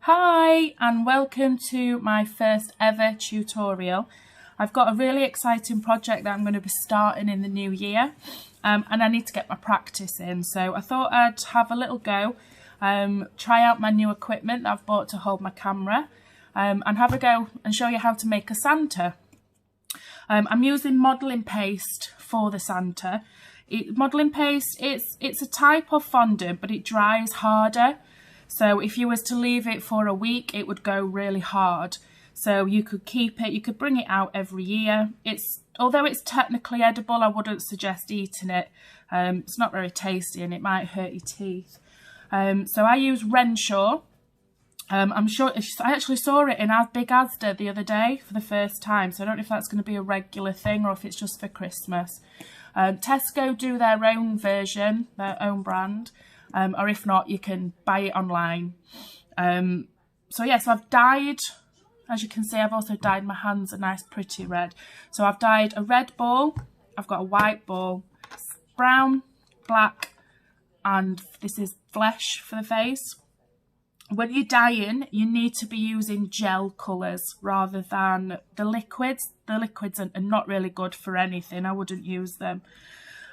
Hi and welcome to my first ever tutorial. I've got a really exciting project that I'm going to be starting in the new year and I need to get my practice in, so I thought I'd have a little go, try out my new equipment that I've bought to hold my camera and have a go and show you how to make a Santa. I'm using modelling paste for the Santa. Modelling paste, it's a type of fondant but it dries harder. So if you was to leave it for a week, it would go really hard. So you could keep it, you could bring it out every year. Although it's technically edible, I wouldn't suggest eating it. It's not very tasty and it might hurt your teeth. So I use Renshaw. I'm sure, I actually saw it in Big Asda the other day for the first time. So I don't know if that's going to be a regular thing or if it's just for Christmas. Tesco do their own version, their own brand. Or if not, you can buy it online. So yes, I've dyed, as you can see, I've also dyed my hands a nice pretty red. So I've dyed a red ball, I've got a white ball, brown, black, and this is flesh for the face. When you're dyeing, you need to be using gel colours rather than the liquids. The liquids are not really good for anything, I wouldn't use them.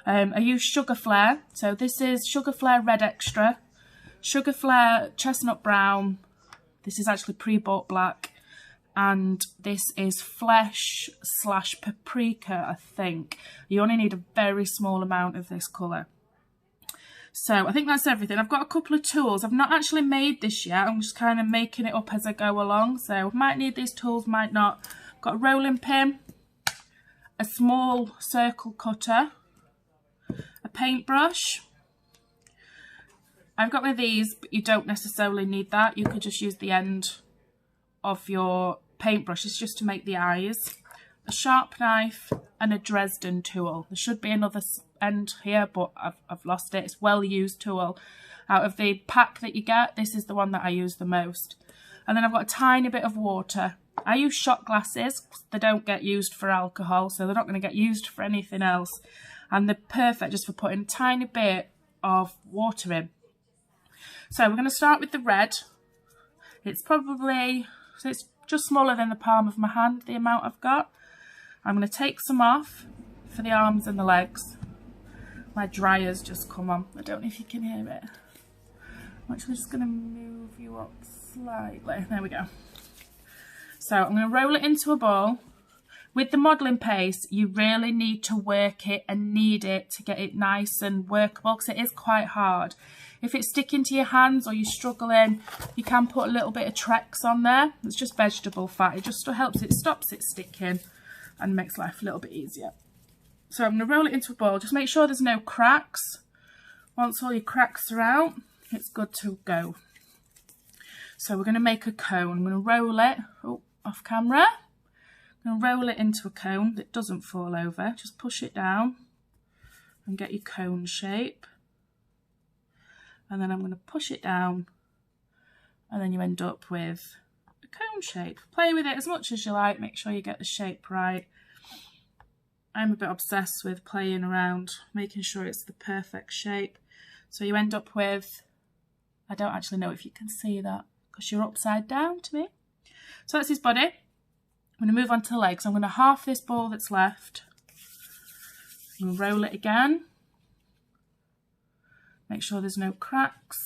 I use Sugar Flare, so this is Sugar Flare Red Extra, Sugar Flare Chestnut Brown, this is actually pre-bought black, and this is Flesh / Paprika, I think. You only need a very small amount of this colour. So I think that's everything. I've got a couple of tools. I've not actually made this yet, I'm just kind of making it up as I go along, so might need these tools, might not. Got a rolling pin, a small circle cutter, a paintbrush. I've got one of these, but you don't necessarily need that. You could just use the end of your paintbrush. It's just to make the eyes. A sharp knife and a Dresden tool. There should be another end here, but I've lost it. It's a well-used tool. Out of the pack that you get, this is the one that I use the most. And then I've got a tiny bit of water. I use shot glasses. They don't get used for alcohol, so they're not going to get used for anything else. And they're perfect just for putting a tiny bit of water in. So we're going to start with the red. It's just smaller than the palm of my hand, the amount I've got. I'm going to take some off for the arms and the legs. My dryer's just come on. I don't know if you can hear it. I'm actually just going to move you up slightly. There we go. So I'm going to roll it into a ball. With the modelling paste, you really need to work it and knead it to get it nice and workable, because it is quite hard. If it's sticking to your hands or you're struggling, you can put a little bit of Trex on there. It's just vegetable fat. It just helps, it stops it sticking and makes life a little bit easier. So I'm going to roll it into a ball. Just make sure there's no cracks. Once all your cracks are out, it's good to go. So we're going to make a cone. I'm going to roll it, off camera. I'm going to roll it into a cone that doesn't fall over. Just push it down and get your cone shape. And then I'm going to push it down and then you end up with a cone shape. Play with it as much as you like, make sure you get the shape right. I'm a bit obsessed with playing around, making sure it's the perfect shape. So you end up with, I don't actually know if you can see that because you're upside down to me. So that's his body. I'm going to move on to the legs. I'm going to half this ball that's left. I'm going to roll it again. Make sure there's no cracks.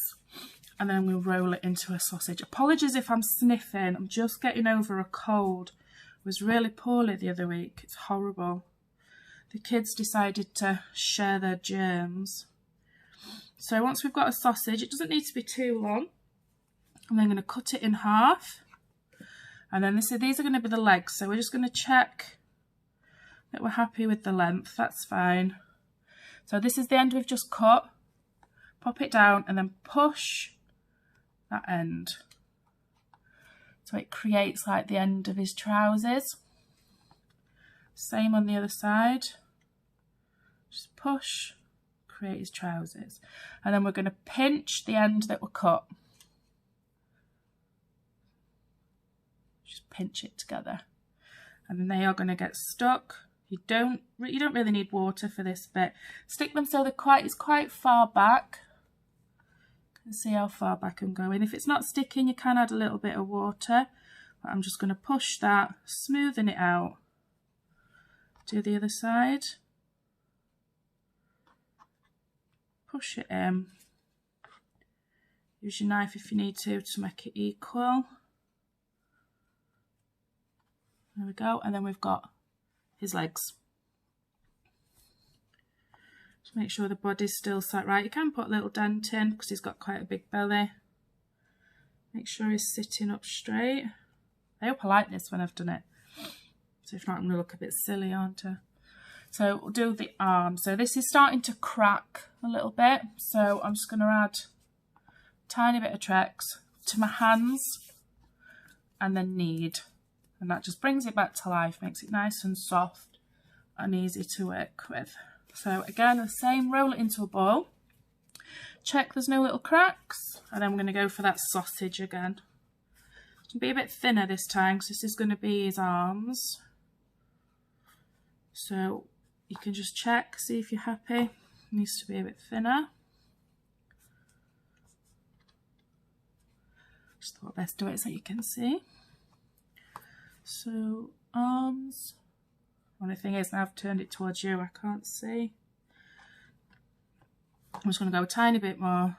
And then I'm going to roll it into a sausage. Apologies if I'm sniffing. I'm just getting over a cold. I was really poorly the other week. It's horrible. The kids decided to share their germs. So once we've got a sausage, it doesn't need to be too long. I'm then going to cut it in half. And then these are going to be the legs, so we're just going to check that we're happy with the length, that's fine. So this is the end we've just cut. Pop it down and then push that end. So it creates like the end of his trousers. Same on the other side. Just push, create his trousers. And then we're going to pinch the end that we cut. Just pinch it together, and then they are going to get stuck. You don't really need water for this bit. Stick them so it's quite far back. and see how far back I'm going. If it's not sticking, you can add a little bit of water, but I'm just going to push that, smoothing it out. Do the other side. Push it in. Use your knife if you need to make it equal. There we go, and then we've got his legs. Just make sure the body's still sat right. You can put a little dent in because he's got quite a big belly. Make sure he's sitting up straight. I hope I like this when I've done it. So if not, I'm going to look a bit silly, aren't I? So we'll do the arm. So this is starting to crack a little bit. So I'm just going to add a tiny bit of Trex to my hands and then knead. And that just brings it back to life, makes it nice and soft and easy to work with. So again, the same, roll it into a ball. Check there's no little cracks. And then we're going to go for that sausage again. It's going to be a bit thinner this time because this is going to be his arms. So you can just check, see if you're happy. It needs to be a bit thinner. Just thought best do it so you can see. So arms. Only thing is now I've turned it towards you, I can't see. I'm just going to go a tiny bit more.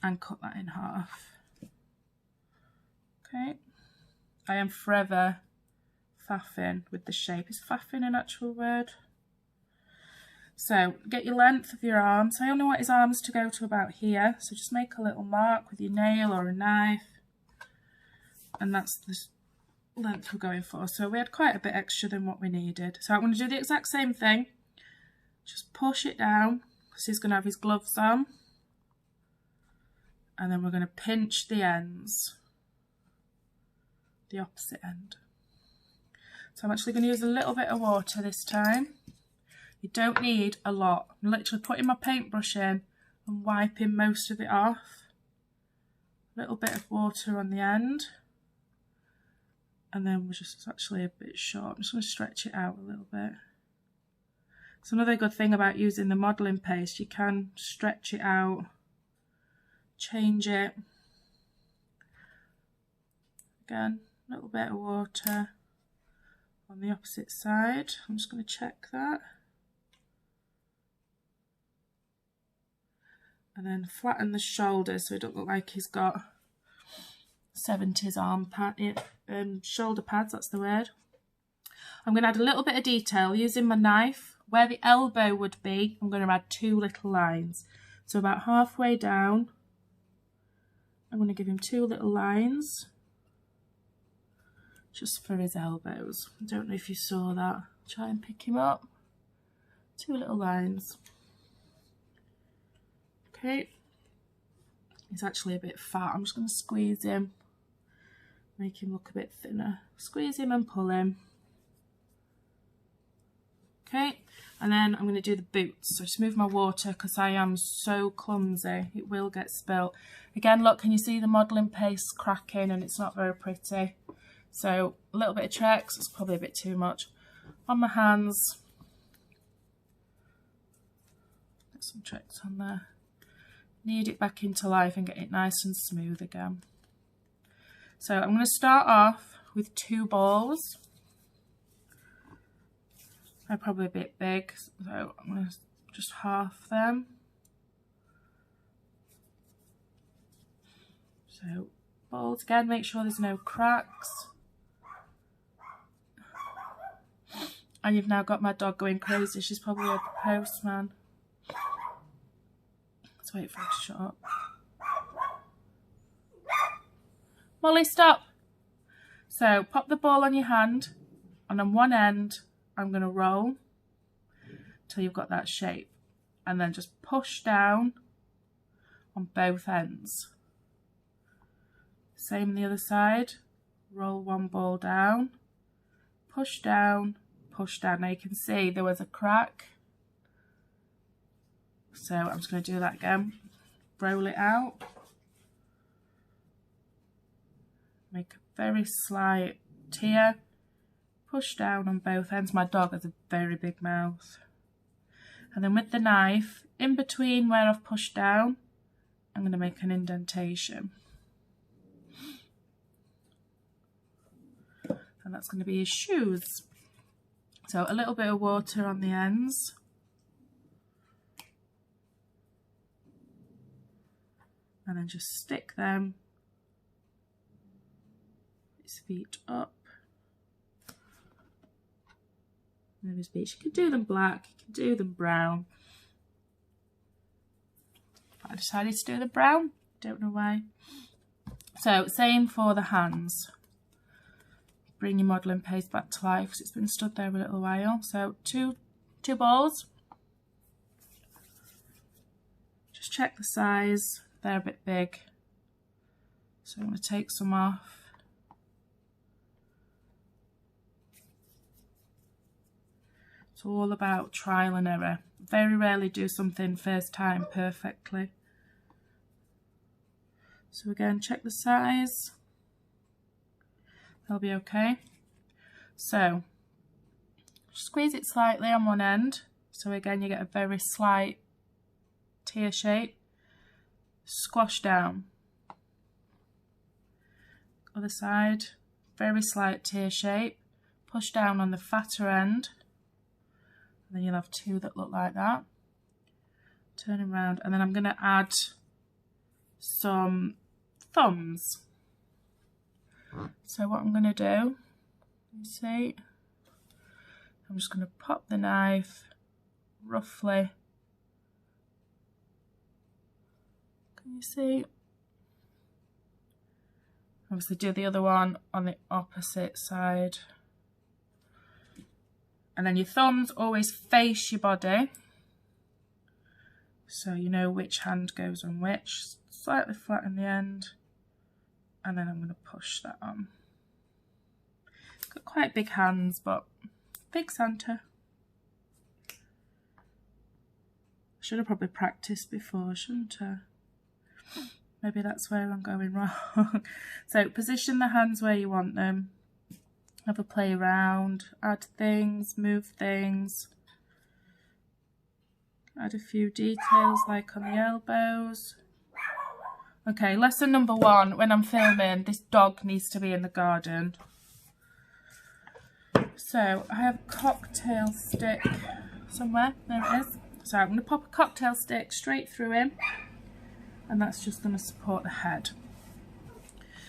And cut that in half. Okay. I am forever faffing with the shape. Is faffing an actual word? So get your length of your arms. I only want his arms to go to about here. So just make a little mark with your nail or a knife. And that's the length we're going for. So we had quite a bit extra than what we needed. So I'm going to do the exact same thing. Just push it down because he's going to have his gloves on. And then we're going to pinch the ends. The opposite end. So I'm actually going to use a little bit of water this time. You don't need a lot. I'm literally putting my paintbrush in and wiping most of it off. A little bit of water on the end. And then we're just actually a bit short. I'm just going to stretch it out a little bit. It's another good thing about using the modelling paste. You can stretch it out, change it. Again, a little bit of water on the opposite side. I'm just going to check that. And then flatten the shoulders so it doesn't look like he's got 70s arm pad, shoulder pads, that's the word. I'm going to add a little bit of detail using my knife. Where the elbow would be, I'm going to add 2 little lines. So about halfway down, I'm going to give him 2 little lines. Just for his elbows. I don't know if you saw that. Try and pick him up. 2 little lines. Okay. He's actually a bit fat. I'm just going to squeeze him. Make him look a bit thinner. Squeeze him and pull him. Okay. And then I'm going to do the boots. So just move my water because I am so clumsy. It will get spilt. Again, look, can you see the modelling paste cracking and it's not very pretty. So a little bit of Trex, it's probably a bit too much. On my hands. Get some Trex on there. Knead it back into life and get it nice and smooth again. So I'm going to start off with 2 balls. They're probably a bit big, so I'm going to just half them. So balls again, make sure there's no cracks. And you've now got my dog going crazy. She's probably a postman. Let's wait for her to shut up. Molly, stop! So pop the ball on your hand, and on one end I'm going to roll till you've got that shape, and then just push down on both ends. Same on the other side. Roll one ball down, push down, push down. Now you can see there was a crack. So I'm just going to do that again. Roll it out. Make a very slight tear. Push down on both ends. My dog has a very big mouth. And then with the knife, in between where I've pushed down, I'm going to make an indentation. And that's going to be his shoes. So a little bit of water on the ends. And then just stick them, his feet up. And his feet. You can do them black, you can do them brown. But I decided to do the brown, don't know why. So same for the hands. Bring your modelling paste back to life because it's been stood there a little while. So two balls. Just check the size. They're a bit big. So I'm going to take some off. It's all about trial and error. Very rarely do something first time perfectly. So again, check the size. They'll be okay. So squeeze it slightly on one end. So again, you get a very slight tear shape. Squash down. Other side, very slight tear shape. Push down on the fatter end. And then you'll have two that look like that. Turn around, and then I'm going to add some thumbs. So what I'm going to do, you see, I'm just going to pop the knife roughly. Can you see? Obviously do the other one on the opposite side. And then your thumbs always face your body, so you know which hand goes on which. Slightly flatten the end, and then I'm going to push that on. Got quite big hands, but big Santa. Should have probably practiced before, shouldn't I? Maybe that's where I'm going wrong. So position the hands where you want them. Have a play around, add things, move things. Add a few details like on the elbows. Okay, lesson number one, when I'm filming, this dog needs to be in the garden. So I have a cocktail stick somewhere, there it is. So I'm going to pop a cocktail stick straight through him, and that's just going to support the head.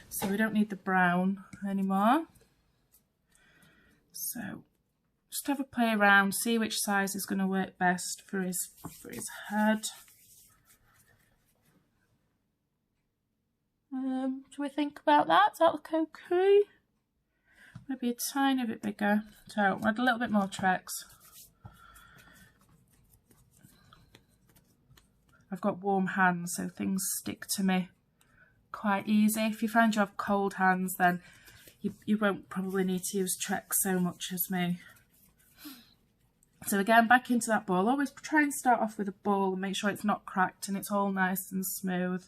So we don't need the brown anymore. So just have a play around, see which size is going to work best for his head. Do we think about that? Does that look okay? Maybe a tiny bit bigger. So add a little bit more Trex. I've got warm hands, so things stick to me quite easy. If you find you have cold hands, then you won't probably need to use Trex so much as me. So again, back into that ball. Always try and start off with a ball and make sure it's not cracked and it's all nice and smooth.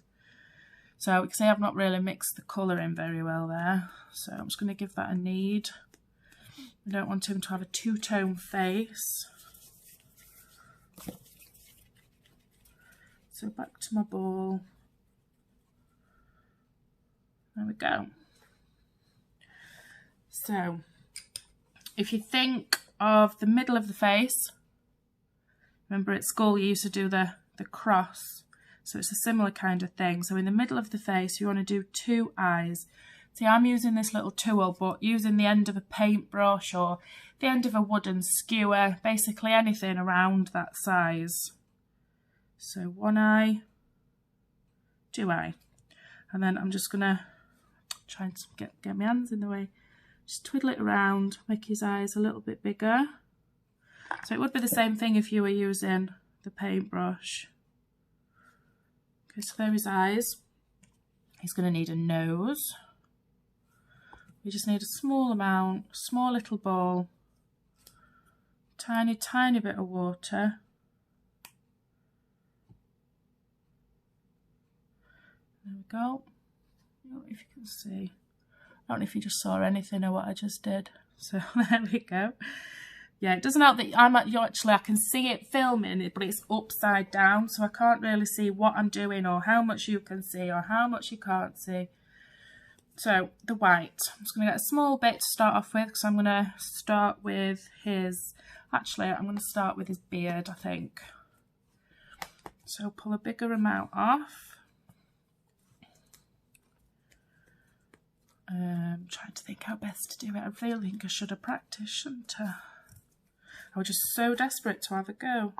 So you can see I've not really mixed the colour in very well there. So I'm just going to give that a knead. I don't want him to have a two-tone face. So back to my ball. There we go. So if you think of the middle of the face, remember at school you used to do the cross, so it's a similar kind of thing. So in the middle of the face you want to do two eyes. See, I'm using this little tool, but using the end of a paintbrush or the end of a wooden skewer, basically anything around that size. So one eye, two eye, and then I'm just gonna try and get my hands in the way. Just twiddle it around, make his eyes a little bit bigger. So it would be the same thing if you were using the paintbrush. Okay, so there are his eyes. He's going to need a nose. We just need a small amount, small little bowl, tiny bit of water. There we go. I don't know if you can see. I don't know if you just saw anything of what I just did. So there we go. Yeah, it doesn't help that I can see it filming it, but it's upside down, so I can't really see what I'm doing or how much you can see or how much you can't see. So the white, I'm just going to get a small bit to start off with, because I'm going to start with his, actually I'm going to start with his beard, I think. So pull a bigger amount off. Trying to think how best to do it. I really think I should have practiced, shouldn't I? I was just so desperate to have a go.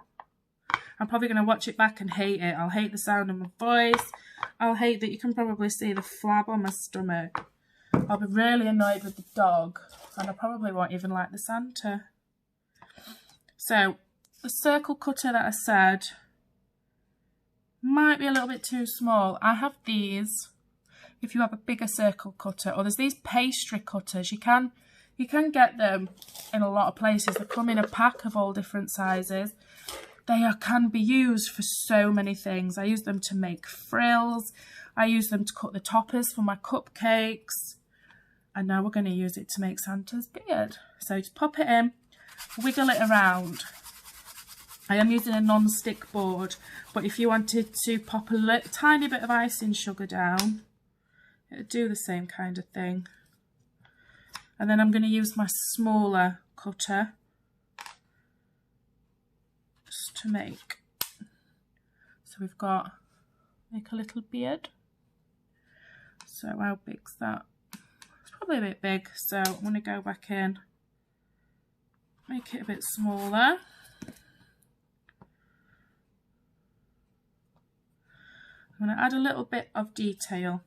I'm probably going to watch it back and hate it. I'll hate the sound of my voice. I'll hate that you can probably see the flab on my stomach. I'll be really annoyed with the dog, and I probably won't even like the Santa. So the circle cutter that I said might be a little bit too small. I have these. If you have a bigger circle cutter, or there's these pastry cutters, you can get them in a lot of places. They come in a pack of all different sizes. They can be used for so many things. I use them to make frills. I use them to cut the toppers for my cupcakes. And now we're going to use it to make Santa's beard. So just pop it in, wiggle it around. I am using a non-stick board, but if you wanted to pop a tiny bit of icing sugar down, it'll do the same kind of thing. And then I'm going to use my smaller cutter just to make. So we've got, make a little beard. So how big's that? It's probably a bit big, so I'm going to go back in, make it a bit smaller. I'm going to add a little bit of detail.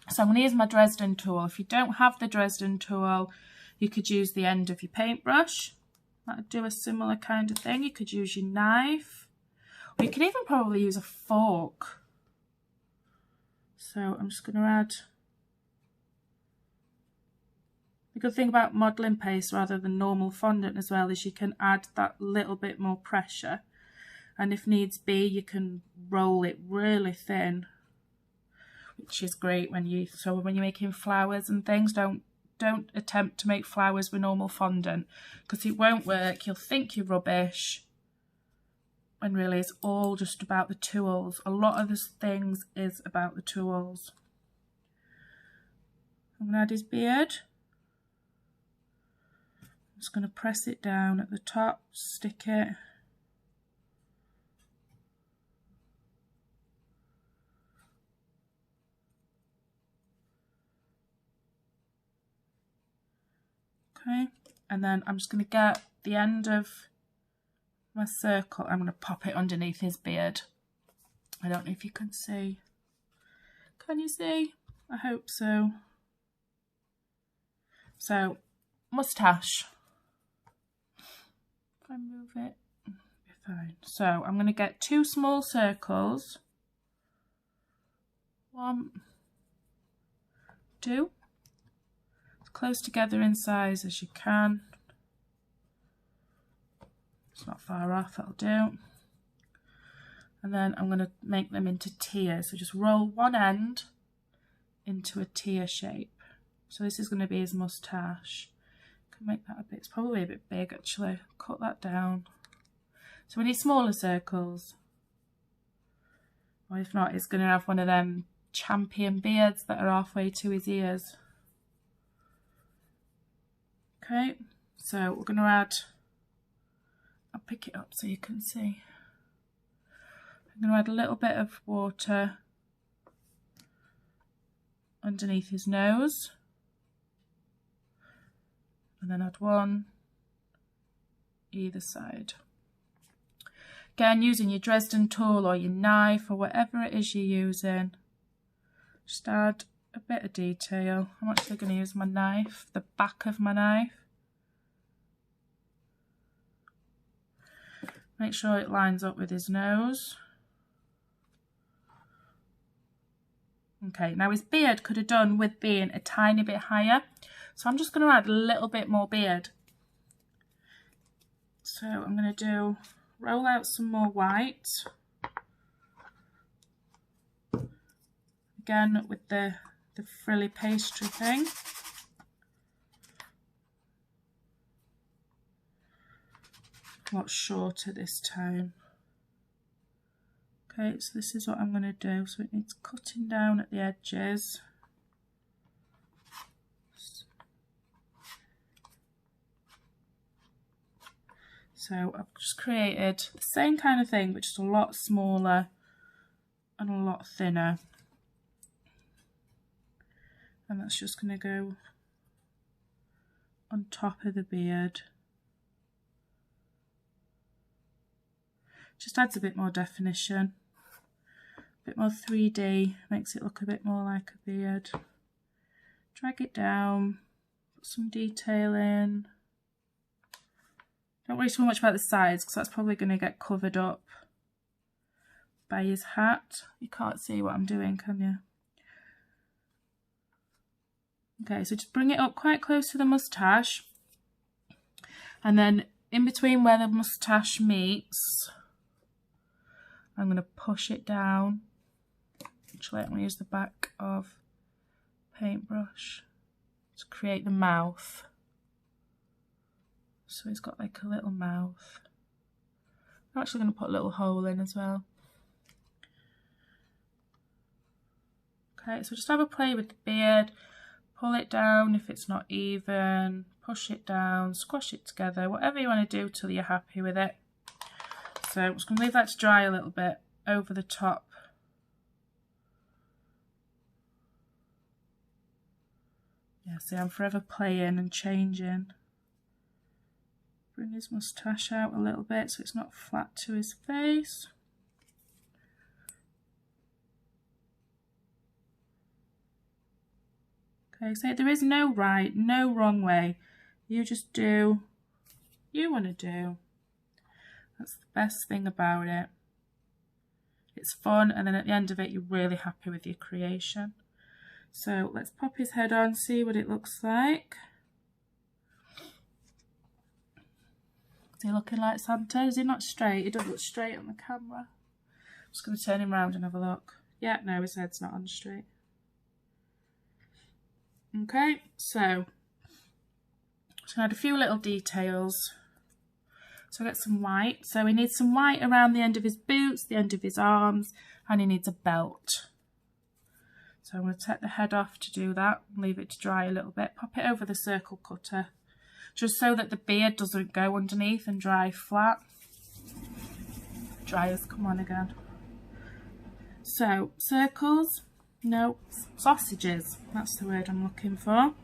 So I'm going to use my Dresden tool. If you don't have the Dresden tool, you could use the end of your paintbrush. That would do a similar kind of thing. You could use your knife, or you could even probably use a fork. So I'm just going to add. The good thing about modelling paste rather than normal fondant as well is you can add that little bit more pressure, and if needs be you can roll it really thin, which is great when you're making flowers and things. Don't attempt to make flowers with normal fondant, because it won't work. You'll think you're rubbish when really it's all just about the tools. A lot of this things is about the tools. I'm going to add his beard. I'm just going to press it down at the top, stick it. Okay, and then I'm just going to get the end of my circle. I'm going to pop it underneath his beard. I don't know if you can see. Can you see? I hope so. So, moustache. If I move it, it'll be fine. So, I'm going to get 2 small circles. 1, 2. Close together in size as you can. It's not far off, that'll do. And then I'm going to make them into tiers. So just roll one end into a tier shape. So this is going to be his moustache. Can make that a bit, it's probably a bit big actually. Cut that down. So we need smaller circles. Or if not, it's going to have one of them champion beards that are halfway to his ears. Okay, so we're going to add, I'll pick it up so you can see. I'm going to add a little bit of water underneath his nose. And then add one either side. Again, using your Dresden tool or your knife or whatever it is you're using, just add a bit of detail. I'm actually going to use my knife, the back of my knife. Make sure it lines up with his nose. Okay, now his beard could have done with being a tiny bit higher, so I'm just going to add a little bit more beard. So I'm going to roll out some more white. Again with the frilly pastry thing. a lot shorter this time. Okay, so this is what I'm going to do. So it needs cutting down at the edges. So I've just created the same kind of thing, but just a lot smaller and a lot thinner. And that's just going to go on top of the beard. Just adds a bit more definition, a bit more 3D, makes it look a bit more like a beard. Drag it down, put some detail in. Don't worry too much about the sides because that's probably going to get covered up by his hat. You can't see what I'm doing, can you? Okay, so just bring it up quite close to the moustache, and then in between where the moustache meets, I'm going to push it down. Actually, I'm going to use the back of paintbrush to create the mouth. So he's got like a little mouth. I'm actually going to put a little hole in as well. Okay, so just have a play with the beard. Pull it down if it's not even, push it down, squash it together, whatever you want to do till you're happy with it. So I'm just going to leave that to dry a little bit over the top. Yeah, see, I'm forever playing and changing. Bring his moustache out a little bit so it's not flat to his face. Okay, so there is no right, no wrong way. You just do what you want to do. That's the best thing about it. It's fun, and then at the end of it, you're really happy with your creation. So let's pop his head on, see what it looks like. Is he looking like Santa? Is he not straight? He doesn't look straight on the camera. I'm just going to turn him around and have a look. Yeah, no, his head's not on straight. Okay, so just add a few little details. So I get some white. So he needs some white around the end of his boots, the end of his arms, and he needs a belt. So I'm going to take the head off to do that, leave it to dry a little bit, pop it over the circle cutter, just so that the beard doesn't go underneath and dry flat. Dryers, come on again. So circles. No, sausages, that's the word I'm looking for.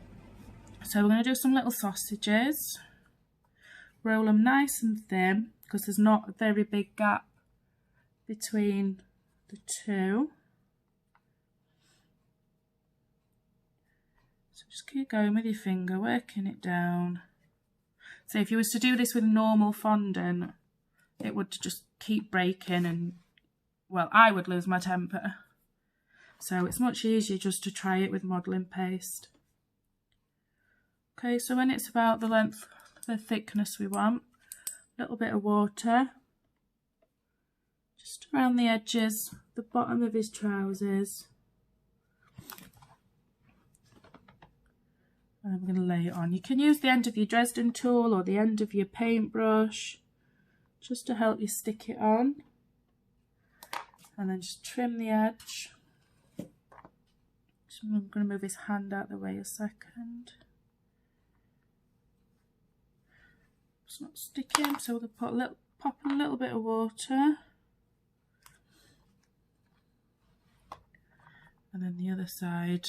So we're going to do some little sausages, roll them nice and thin because there's not a very big gap between the two. So just keep going with your finger, working it down. So if you was to do this with normal fondant, it would just keep breaking and, well, I would lose my temper. So it's much easier just to try it with modelling paste. Okay, so when it's about the length, the thickness we want, a little bit of water, just around the edges, the bottom of his trousers. And I'm going to lay it on. You can use the end of your Dresden tool or the end of your paintbrush just to help you stick it on. And then just trim the edge. I'm going to move his hand out of the way a second. It's not sticking, so we'll pop a little bit of water. And then the other side.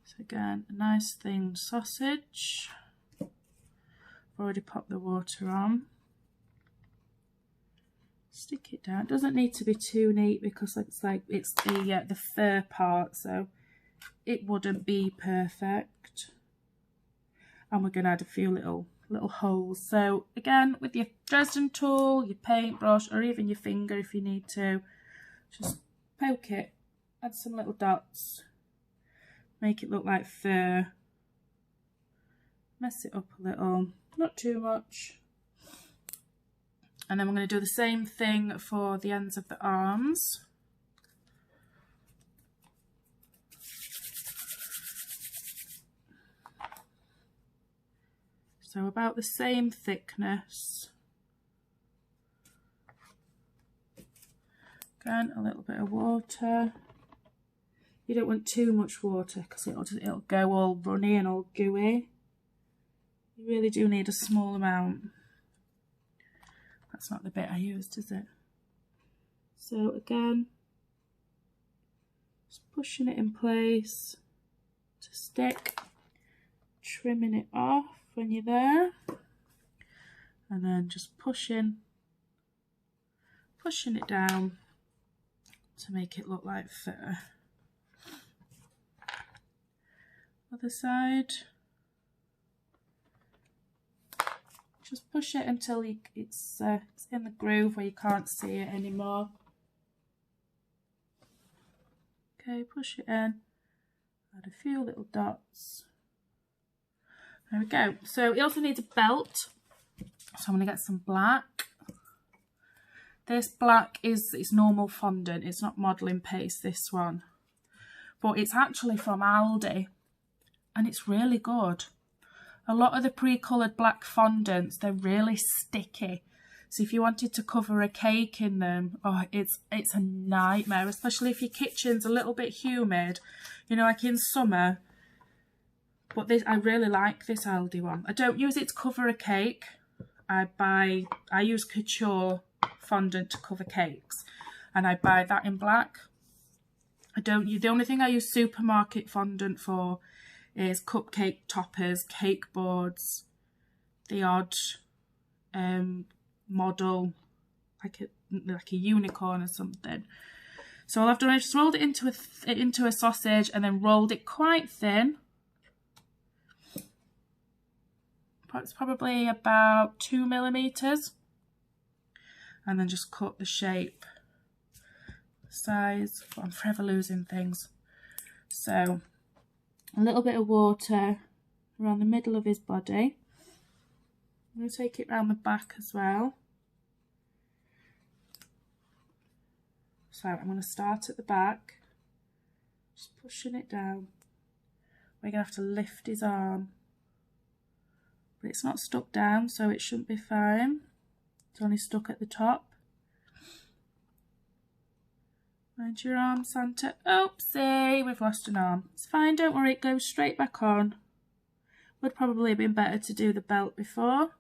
So again, a nice thin sausage. I've already popped the water on. Stick it down. It doesn't need to be too neat because it's the fur part, so it wouldn't be perfect. And we're going to add a few little holes. So again, with your Dresden tool, your paintbrush, or even your finger if you need to, just poke it, add some little dots, make it look like fur. Mess it up a little, not too much. And then we're going to do the same thing for the ends of the arms. So about the same thickness. Again, a little bit of water. You don't want too much water because it'll go all runny and all gooey. You really do need a small amount. That's not the bit I used, is it? So again, just pushing it in place to stick, trimming it off when you're there, and then just pushing it down to make it look like fur. Other side. Just push it until it's in the groove where you can't see it anymore. Okay, push it in, add a few little dots. There we go. So it also needs a belt. So I'm going to get some black. This black it's normal fondant. It's not modelling paste, this one. But it's actually from Aldi. And it's really good. A lot of the pre-coloured black fondants, they're really sticky. So if you wanted to cover a cake in them, oh, it's a nightmare, especially if your kitchen's a little bit humid, you know, like in summer. But this, I really like this Aldi one. I don't use it to cover a cake. I use couture fondant to cover cakes, and I buy that in black. The only thing I use supermarket fondant for is cupcake toppers, cake boards, the odd model, like a unicorn or something. So all I've done is just rolled it into a sausage and then rolled it quite thin. It's probably about 2 millimeters, and then just cut the shape, size. I'm forever losing things. So a little bit of water around the middle of his body. I'm going to take it around the back as well. So I'm going to start at the back, just pushing it down. We're going to have to lift his arm. But it's not stuck down, so it shouldn't be fine. It's only stuck at the top. Mind your arm, Santa. Oopsie, we've lost an arm. It's fine, don't worry, it goes straight back on. Would probably have been better to do the belt before.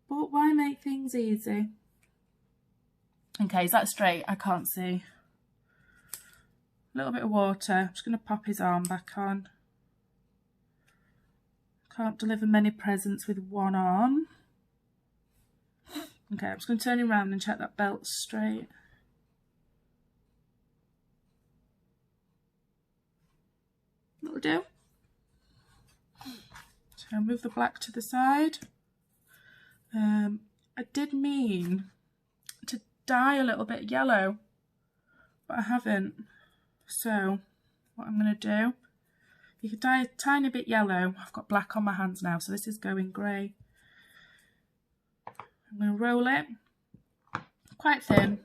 But why make things easy? Okay, is that straight? I can't see. A little bit of water. I'm just going to pop his arm back on. Can't deliver many presents with one arm. Okay, I'm just going to turn him around and check that belt's straight. That'll do. So I'll move the black to the side. I did mean to dye a little bit yellow, but I haven't. So what I'm going to do, you could dye a tiny bit yellow. I've got black on my hands now, so this is going grey. I'm going to roll it quite thin,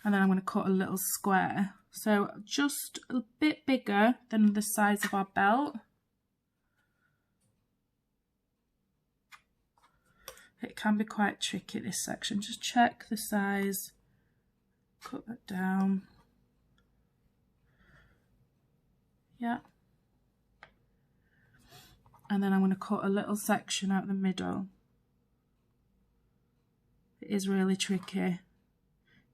and then I'm going to cut a little square. So just a bit bigger than the size of our belt. It can be quite tricky, this section. Just check the size, cut that down. Yeah. And then I'm going to cut a little section out the middle. It is really tricky.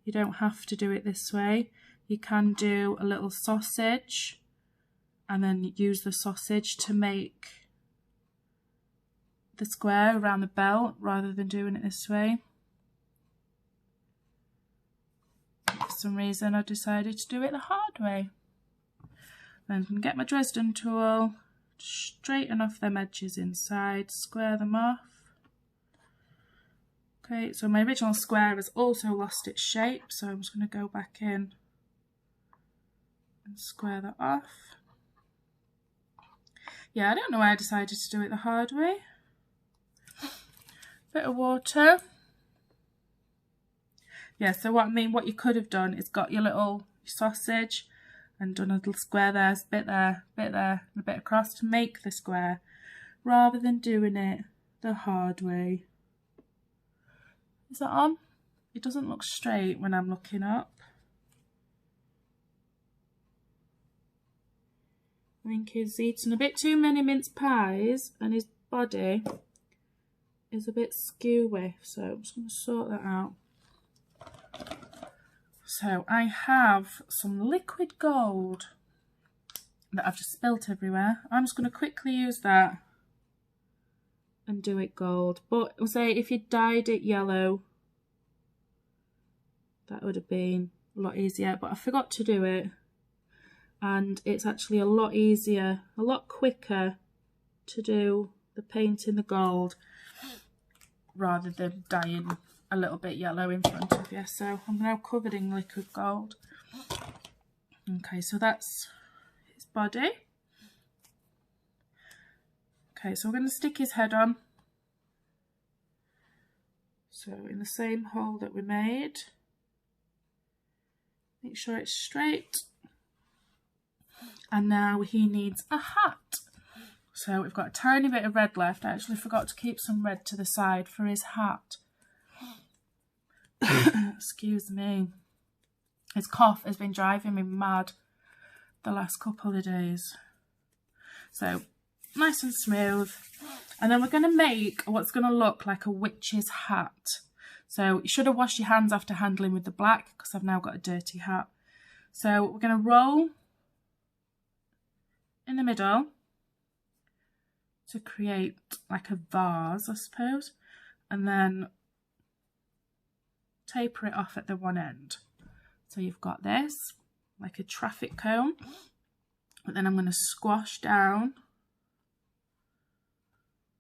You don't have to do it this way. You can do a little sausage and then use the sausage to make the square around the belt rather than doing it this way. For some reason I decided to do it the hard way. Then I'm going to get my Dresden tool, straighten off them edges inside, square them off. Okay, so my original square has also lost its shape, so I'm just going to go back in and square that off. Yeah, I don't know why I decided to do it the hard way. Bit of water. Yeah, so what you could have done is got your little sausage and done a little square there, a bit there, and a bit across to make the square, rather than doing it the hard way. Is that on? it doesn't look straight when I'm looking up. I think he's eaten a bit too many mince pies and his body is a bit skewy, so I'm just going to sort that out. So I have some liquid gold that I've just spilt everywhere. I'm just going to quickly use that and do it gold. But I'll say if you dyed it yellow, that would have been a lot easier, but I forgot to do it. And it's actually a lot easier, a lot quicker to do the paint in the gold rather than dyeing a little bit yellow in front of you. So I'm now covered in liquid gold. Okay, so that's his body. Okay, so we're going to stick his head on. So in the same hole that we made, make sure it's straight. And now he needs a hat. So we've got a tiny bit of red left. I actually forgot to keep some red to the side for his hat. Excuse me. His cough has been driving me mad the last couple of days. So nice and smooth. And then we're going to make what's going to look like a witch's hat. So you should have washed your hands after handling with the black because I've now got a dirty hat. So we're going to roll in the middle to create like a vase, I suppose, and then taper it off at the one end. So you've got this like a traffic cone, but then I'm going to squash down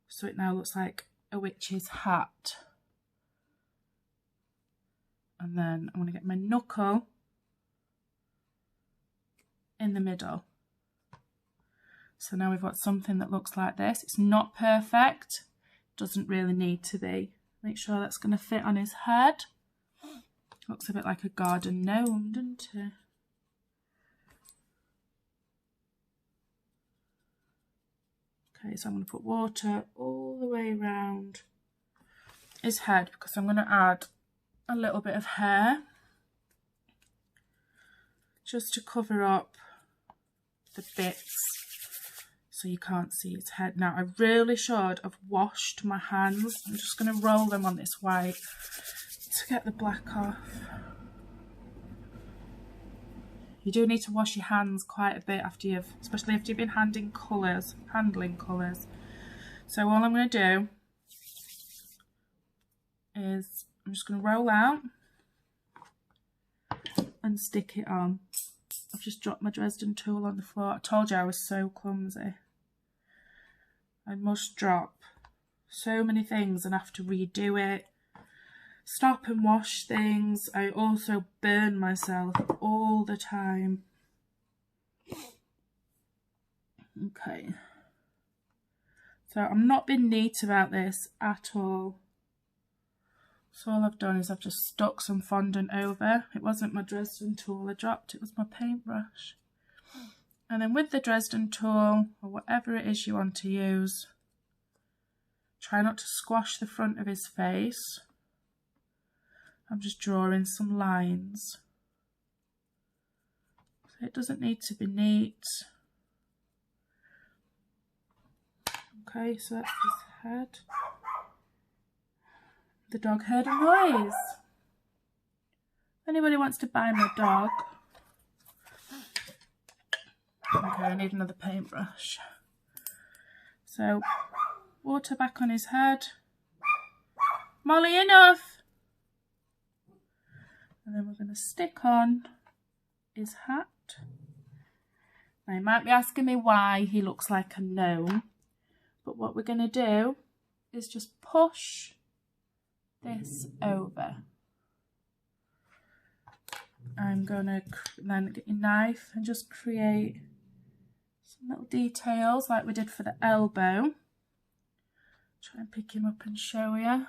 so it now looks like a witch's hat. And then I'm going to get my knuckle in the middle. So now we've got something that looks like this. It's not perfect, doesn't really need to be. Make sure that's going to fit on his head. Looks a bit like a garden gnome, doesn't it? Okay, so I'm going to put water all the way around his head because I'm going to add a little bit of hair just to cover up the bits so you can't see his head. Now I really should have washed my hands. I'm just going to roll them on this white to get the black off. You do need to wash your hands quite a bit after especially after you've been handling colours. So all I'm going to do is I'm just going to roll out and stick it on. I've just dropped my Dresden tool on the floor. I told you I was so clumsy. I must drop so many things and have to redo it. Stop and wash things. I also burn myself all the time. Okay. So I'm not being neat about this at all. So all I've done is I've just stuck some fondant over. It wasn't my Dresden tool I dropped, it was my paintbrush. And then with the Dresden tool, or whatever it is you want to use, try not to squash the front of his face. I'm just drawing some lines. So it doesn't need to be neat. Okay, so that's his head. The dog heard a noise. If anybody wants to buy my dog. Okay, I need another paintbrush. So, water back on his head. Molly, enough! And then we're going to stick on his hat. Now you might be asking me why he looks like a gnome, but what we're going to do is just push this over. I'm going to then get your knife and just create some little details like we did for the elbow. Try and pick him up and show you.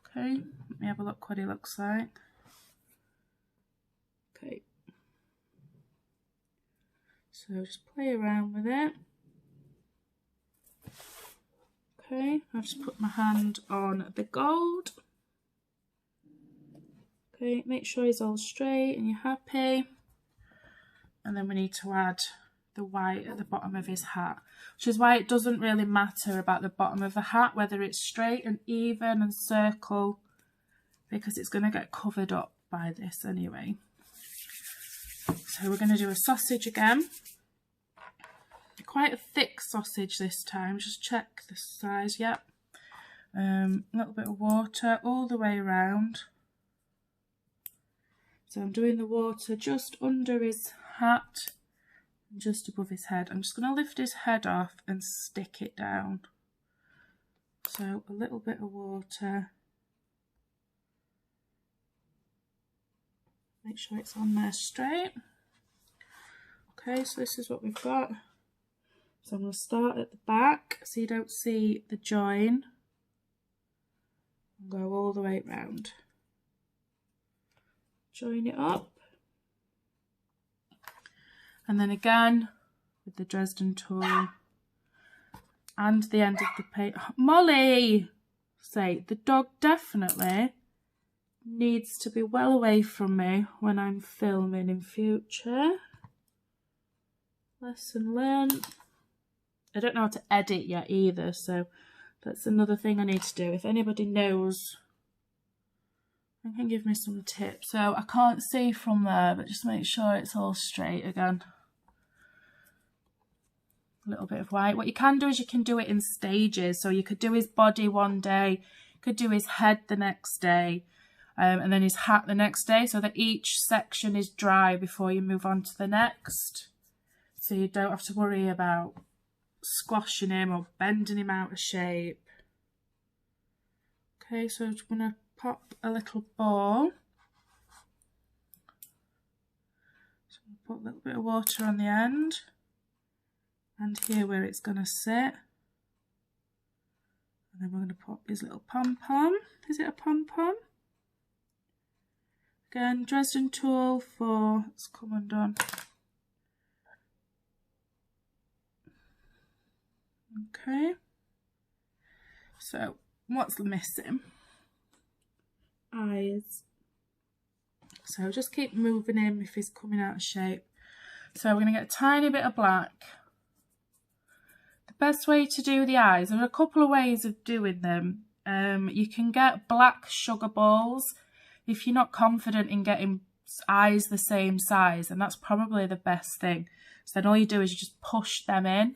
Okay, let me have a look what he looks like. Okay, so just play around with it. Okay, I've just put my hand on the gold. Okay, make sure he's all straight and you're happy. And then we need to add the white at the bottom of his hat, which is why it doesn't really matter about the bottom of the hat, whether it's straight and even and circle, because it's going to get covered up by this anyway. So we're going to do a sausage again. Quite a thick sausage this time, just check the size, yep. A little bit of water all the way around. So I'm doing the water just under his hat, just above his head. I'm just going to lift his head off and stick it down. So a little bit of water. Make sure it's on there straight. Okay, so this is what we've got. So I'm going to start at the back so you don't see the join. And go all the way round. Join it up. And then again with the Dresden tool and the end of the paint. Molly! Say, the dog definitely needs to be well away from me when I'm filming in future. Lesson learned. I don't know how to edit yet either, so that's another thing I need to do. If anybody knows, they can give me some tips. So I can't see from there, but just make sure it's all straight again. A little bit of white. What you can do is you can do it in stages. So you could do his body one day, could do his head the next day, and then his hat the next day, so that each section is dry before you move on to the next. So you don't have to worry about squashing him or bending him out of shape. Okay, so I'm just going to pop a little ball. So I'm going to put a little bit of water on the end. And here where it's going to sit. And then we're going to pop his little pom-pom. Is it a pom-pom? Again, Dresden tool for, it's come undone. Okay. So, what's missing? Eyes. So just keep moving him if he's coming out of shape. So we're going to get a tiny bit of black. Best way to do the eyes, there are a couple of ways of doing them. You can get black sugar balls if you're not confident in getting eyes the same size, and that's probably the best thing. So then all you do is you just push them in.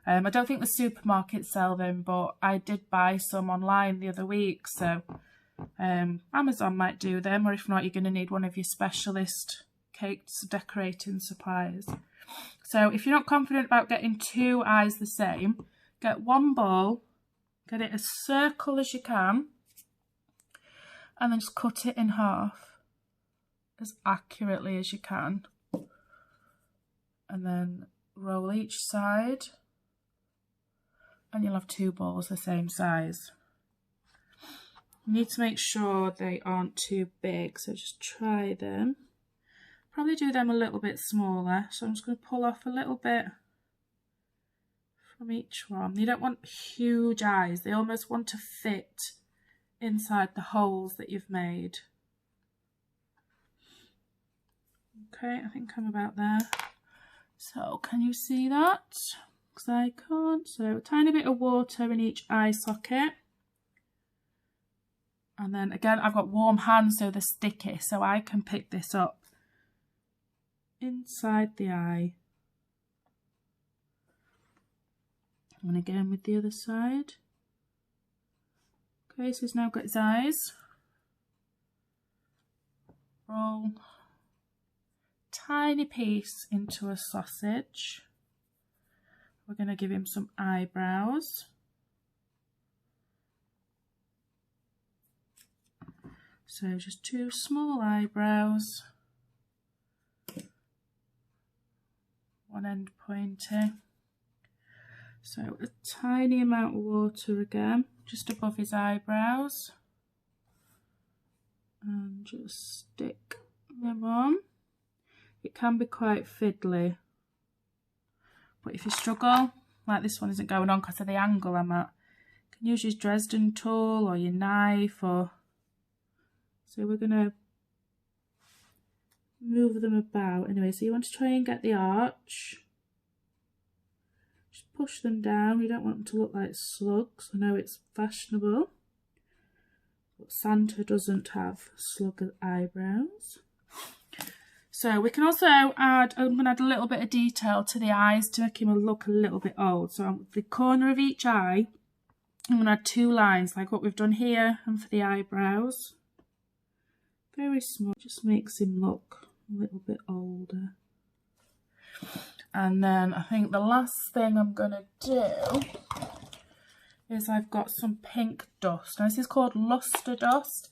I don't think the supermarkets sell them, but I did buy some online the other week, so Amazon might do them, or if not, you're going to need one of your specialist cake decorating supplies. So if you're not confident about getting two eyes the same, get one ball, get it as circle as you can, and then just cut it in half as accurately as you can. And then roll each side, and you'll have two balls the same size. You need to make sure they aren't too big, so just try them. Probably do them a little bit smaller, so I'm just going to pull off a little bit from each one. You don't want huge eyes, they almost want to fit inside the holes that you've made. Okay, I think I'm about there. So can you see that? Because I can't. So a tiny bit of water in each eye socket. And then again, I've got warm hands, so they're sticky, so I can pick this up inside the eye. And again with the other side. Okay, so he's now got his eyes. Roll tiny piece into a sausage. We're going to give him some eyebrows. So just two small eyebrows. One end pointy. So a tiny amount of water again, just above his eyebrows. And just stick them on. It can be quite fiddly. But if you struggle, like this one isn't going on because of the angle I'm at, you can use your Dresden tool or your knife, or so we're going to move them about. Anyway, so you want to try and get the arch. Just push them down. You don't want them to look like slugs. I know it's fashionable, but Santa doesn't have slug eyebrows. So we can also add, I'm going to add a little bit of detail to the eyes to make him look a little bit old. So on the corner of each eye, I'm going to add 2 lines like what we've done here and for the eyebrows. Very small, just makes him look a little bit older. And then I think the last thing I'm going to do is I've got some pink dust. Now this is called luster dust.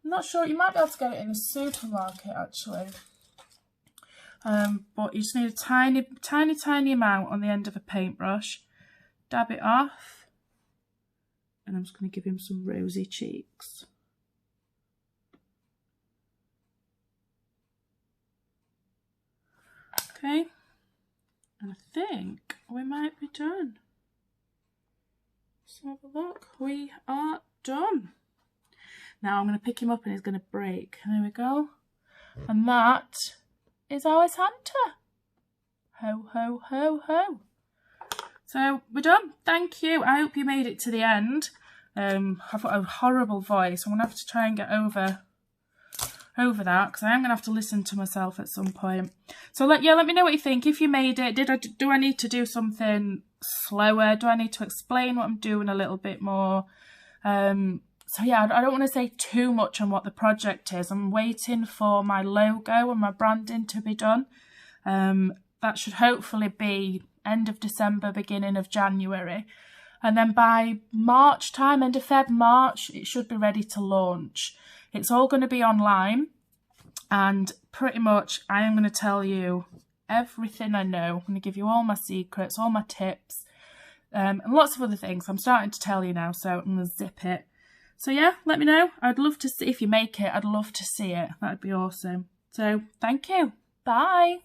I'm not sure, you might be able to get it in the supermarket actually. But you just need a tiny amount on the end of a paintbrush. Dab it off. And I'm just going to give him some rosy cheeks. Okay. And I think we might be done. Let's have a look. We are done. Now I'm going to pick him up and he's going to break. There we go. And that is our Santa. Ho, ho, ho, ho. So we're done. Thank you. I hope you made it to the end. I've got a horrible voice. I'm going to have to try and get over that because I am going to have to listen to myself at some point. So let me know what you think. If you made it, do I need to do something slower? Do I need to explain what I'm doing a little bit more? So yeah, I don't want to say too much on what the project is. I'm waiting for my logo and my branding to be done. That should hopefully be end of December, beginning of January. And then by March time, end of Feb, March, it should be ready to launch. It's all going to be online. And pretty much I am going to tell you everything I know. I'm going to give you all my secrets, all my tips, and lots of other things. I'm starting to tell you now, so I'm going to zip it. So yeah, let me know. I'd love to see, if you make it, I'd love to see it. That'd be awesome. So thank you. Bye.